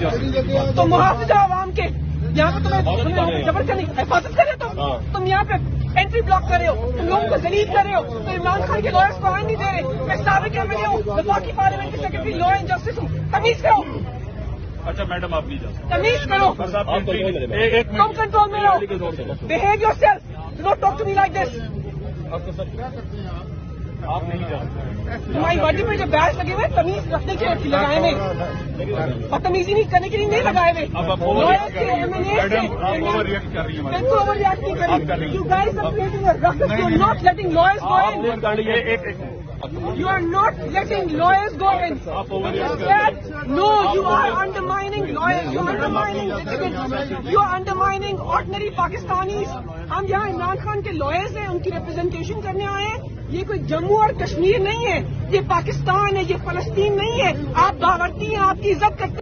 जा सकती। तो मुहाफिज आवाम के यहाँ पे तुम्हें जबर करने हिफाजत कर रहे हो तुम यहाँ पे एंट्री ब्लॉक कर रहे हो, तुम लोगों को जलील कर रहे हो, तो इमरान खान के लॉयर्स को आने नहीं दे रहे। मैं साबिक एमएलए हूँ, वफाकी पार्लियामेंट के सेक्रेटरी लॉ एंड जस्टिस हूँ, तमीज करो। अच्छा मैडम आप नहीं जा सकते, तमीज करो, तुम कंट्रोल में रहो, behave yourself, do not talk to me like this. आप नहीं जा सकते। तुम्हारी वर्दी पे जो बैच लगे हुए तमीज रखने के लिए लगाए हुए, और तमीजी नहीं करने के लिए नहीं लगाए हुए। आप ओवर रिएक्ट कर रही हैं। बिल्कुल ओवर रिएक्ट नहीं करें। You guys are creating a ruckus. You are not letting lawyers go in. You are not letting lawyers go in. No, you are undermining lawyers. You are undermining litigants. You are undermining ordinary Pakistanis. हम यहाँ इमरान खान के lawyers हैं, उनकी representation करने आए हैं। ये कोई जम्मू और कश्मीर नहीं है, ये पाकिस्तान है, ये फलस्तीन नहीं है। आप बावर्ती हैं, आपकी इज्जत करते